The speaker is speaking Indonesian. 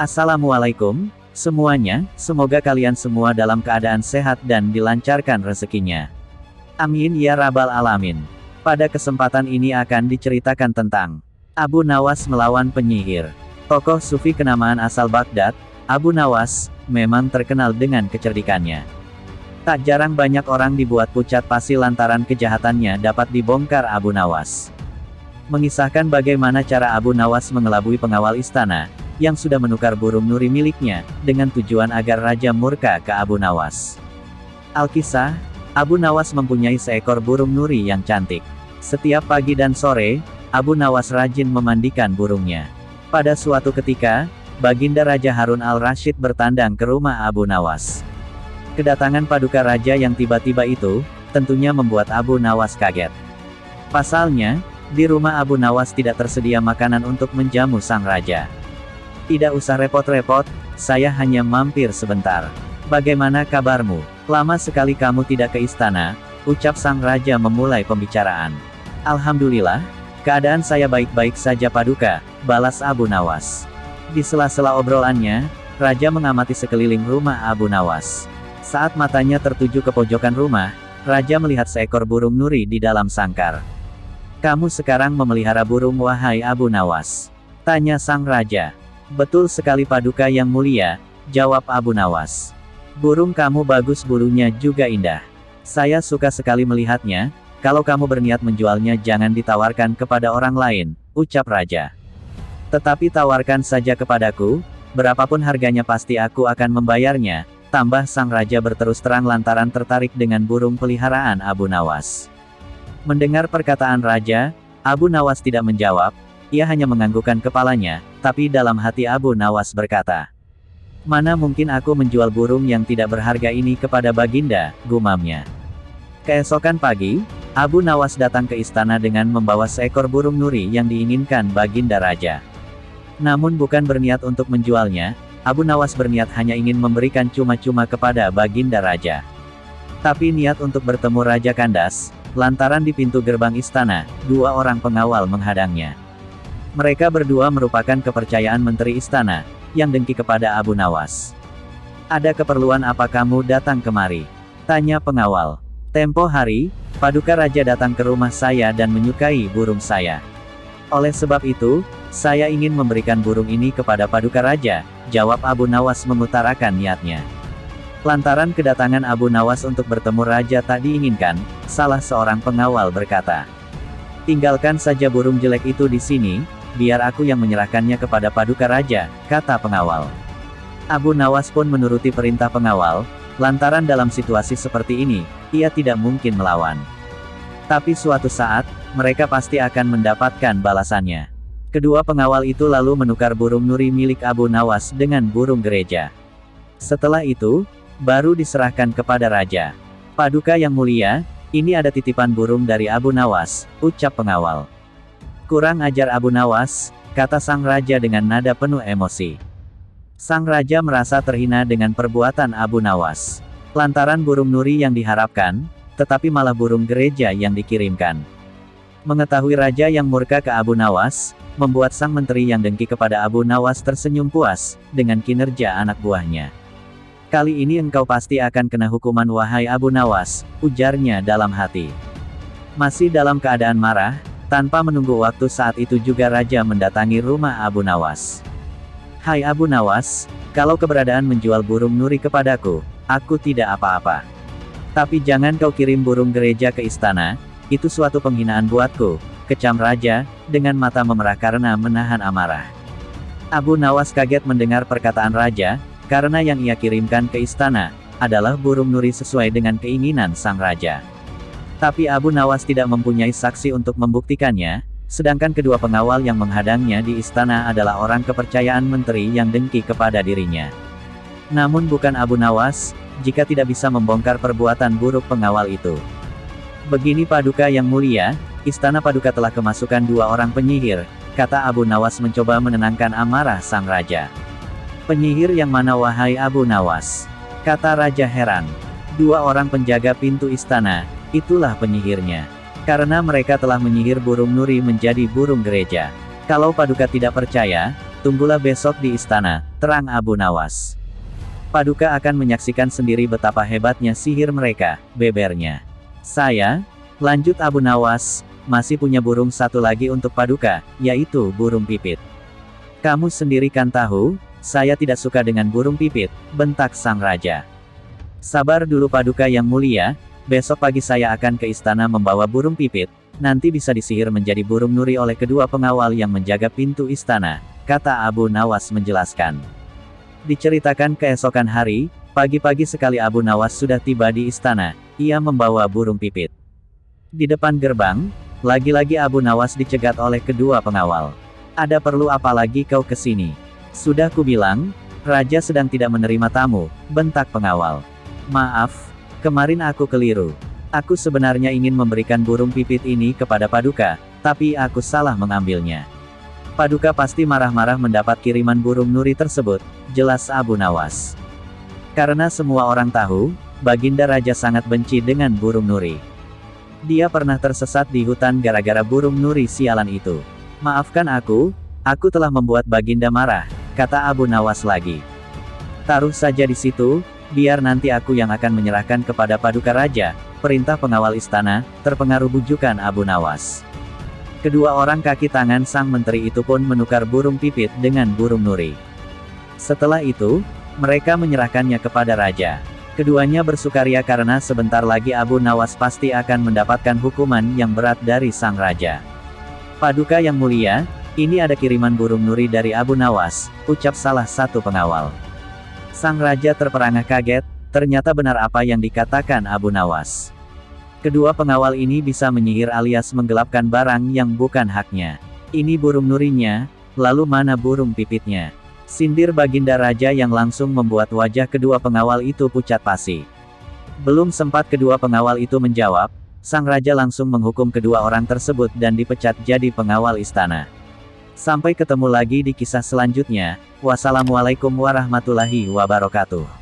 Assalamualaikum, semuanya, semoga kalian semua dalam keadaan sehat dan dilancarkan rezekinya. Amin ya rabbal alamin. Pada kesempatan ini akan diceritakan tentang Abu Nawas melawan penyihir. Tokoh sufi kenamaan asal Baghdad, Abu Nawas, memang terkenal dengan kecerdikannya. Tak jarang banyak orang dibuat pucat pasi lantaran kejahatannya dapat dibongkar Abu Nawas. Mengisahkan bagaimana cara Abu Nawas mengelabui pengawal istana, yang sudah menukar burung nuri miliknya, dengan tujuan agar raja murka ke Abu Nawas. Alkisah, Abu Nawas mempunyai seekor burung nuri yang cantik. Setiap pagi dan sore, Abu Nawas rajin memandikan burungnya. Pada suatu ketika, Baginda Raja Harun al-Rasyid bertandang ke rumah Abu Nawas. Kedatangan paduka raja yang tiba-tiba itu, tentunya membuat Abu Nawas kaget. Pasalnya, di rumah Abu Nawas tidak tersedia makanan untuk menjamu sang raja. Tidak usah repot-repot, saya hanya mampir sebentar. Bagaimana kabarmu? Lama sekali kamu tidak ke istana, ucap sang raja memulai pembicaraan. Alhamdulillah, keadaan saya baik-baik saja paduka, balas Abu Nawas. Di sela-sela obrolannya, raja mengamati sekeliling rumah Abu Nawas. Saat matanya tertuju ke pojokan rumah, raja melihat seekor burung nuri di dalam sangkar. Kamu sekarang memelihara burung wahai Abu Nawas? Tanya sang raja. Betul sekali paduka yang mulia, jawab Abu Nawas. Burung kamu bagus, bulunya juga indah. Saya suka sekali melihatnya, kalau kamu berniat menjualnya jangan ditawarkan kepada orang lain, ucap raja. Tetapi tawarkan saja kepadaku, berapapun harganya pasti aku akan membayarnya, tambah sang raja berterus terang lantaran tertarik dengan burung peliharaan Abu Nawas. Mendengar perkataan raja, Abu Nawas tidak menjawab, ia hanya menganggukkan kepalanya, tapi dalam hati Abu Nawas berkata, mana mungkin aku menjual burung yang tidak berharga ini kepada Baginda, gumamnya. Keesokan pagi, Abu Nawas datang ke istana dengan membawa seekor burung nuri yang diinginkan Baginda Raja. Namun bukan berniat untuk menjualnya, Abu Nawas berniat hanya ingin memberikan cuma-cuma kepada Baginda Raja. Tapi niat untuk bertemu Raja kandas, lantaran di pintu gerbang istana, dua orang pengawal menghadangnya. Mereka berdua merupakan kepercayaan menteri istana, yang dengki kepada Abu Nawas. Ada keperluan apa kamu datang kemari? Tanya pengawal. Tempo hari, paduka raja datang ke rumah saya dan menyukai burung saya. Oleh sebab itu, saya ingin memberikan burung ini kepada paduka raja, jawab Abu Nawas mengutarakan niatnya. Lantaran kedatangan Abu Nawas untuk bertemu raja tak diinginkan, salah seorang pengawal berkata, tinggalkan saja burung jelek itu di sini, biar aku yang menyerahkannya kepada paduka raja, kata pengawal. Abu Nawas pun menuruti perintah pengawal, lantaran dalam situasi seperti ini, ia tidak mungkin melawan. Tapi suatu saat, mereka pasti akan mendapatkan balasannya. Kedua pengawal itu lalu menukar burung nuri milik Abu Nawas dengan burung gereja. Setelah itu, baru diserahkan kepada raja. Paduka yang mulia, ini ada titipan burung dari Abu Nawas, ucap pengawal. Kurang ajar Abu Nawas, kata sang raja dengan nada penuh emosi. Sang raja merasa terhina dengan perbuatan Abu Nawas. Lantaran burung nuri yang diharapkan, tetapi malah burung gereja yang dikirimkan. Mengetahui raja yang murka ke Abu Nawas, membuat sang menteri yang dengki kepada Abu Nawas tersenyum puas, dengan kinerja anak buahnya. Kali ini engkau pasti akan kena hukuman wahai Abu Nawas, ujarnya dalam hati. Masih dalam keadaan marah, tanpa menunggu waktu saat itu juga raja mendatangi rumah Abu Nawas. Hai Abu Nawas, kalau keberadaan menjual burung nuri kepadaku, aku tidak apa-apa. Tapi jangan kau kirim burung gereja ke istana, itu suatu penghinaan buatku, kecam raja, dengan mata memerah karena menahan amarah. Abu Nawas kaget mendengar perkataan raja, karena yang ia kirimkan ke istana, adalah burung nuri sesuai dengan keinginan sang raja. Tapi Abu Nawas tidak mempunyai saksi untuk membuktikannya, sedangkan kedua pengawal yang menghadangnya di istana adalah orang kepercayaan menteri yang dengki kepada dirinya. Namun bukan Abu Nawas, jika tidak bisa membongkar perbuatan buruk pengawal itu. Begini paduka yang mulia, istana paduka telah kemasukan dua orang penyihir, kata Abu Nawas mencoba menenangkan amarah sang raja. Penyihir yang mana wahai Abu Nawas? Kata raja heran. Dua orang penjaga pintu istana, itulah penyihirnya. Karena mereka telah menyihir burung nuri menjadi burung gereja. Kalau paduka tidak percaya, Tunggulah besok di istana, terang Abu Nawas. Paduka akan menyaksikan sendiri betapa hebatnya sihir mereka, bebernya. Saya, lanjut Abu Nawas, masih punya burung satu lagi untuk Paduka, yaitu burung pipit. Kamu sendiri kan tahu, saya tidak suka dengan burung pipit, bentak sang raja. Sabar dulu Paduka yang mulia, besok pagi saya akan ke istana membawa burung pipit, nanti bisa disihir menjadi burung nuri oleh kedua pengawal yang menjaga pintu istana, kata Abu Nawas menjelaskan. Diceritakan keesokan hari, pagi-pagi sekali Abu Nawas sudah tiba di istana, ia membawa burung pipit. Di depan gerbang, lagi-lagi Abu Nawas dicegat oleh kedua pengawal. Ada perlu apa lagi kau kesini? Sudah kubilang, raja sedang tidak menerima tamu, bentak pengawal. Maaf, kemarin aku keliru. Aku sebenarnya ingin memberikan burung pipit ini kepada Paduka, tapi aku salah mengambilnya. Paduka pasti marah-marah mendapat kiriman burung nuri tersebut, jelas Abu Nawas. Karena semua orang tahu, Baginda Raja sangat benci dengan burung nuri. Dia pernah tersesat di hutan gara-gara burung nuri sialan itu. Maafkan aku telah membuat Baginda marah, kata Abu Nawas lagi. Taruh saja di situ, biar nanti aku yang akan menyerahkan kepada Paduka Raja, perintah pengawal istana, terpengaruh bujukan Abu Nawas. Kedua orang kaki tangan sang menteri itu pun menukar burung pipit dengan burung nuri. Setelah itu, mereka menyerahkannya kepada raja. Keduanya bersukaria karena sebentar lagi Abu Nawas pasti akan mendapatkan hukuman yang berat dari sang raja. Paduka yang mulia, ini ada kiriman burung nuri dari Abu Nawas, ucap salah satu pengawal. Sang raja terperangah kaget, ternyata benar apa yang dikatakan Abu Nawas. Kedua pengawal ini bisa menyihir alias menggelapkan barang yang bukan haknya. Ini burung nurinya, lalu mana burung pipitnya? Sindir Baginda Raja yang langsung membuat wajah kedua pengawal itu pucat pasi. Belum sempat kedua pengawal itu menjawab, sang raja langsung menghukum kedua orang tersebut dan dipecat jadi pengawal istana. Sampai ketemu lagi di kisah selanjutnya. Wassalamualaikum warahmatullahi wabarakatuh.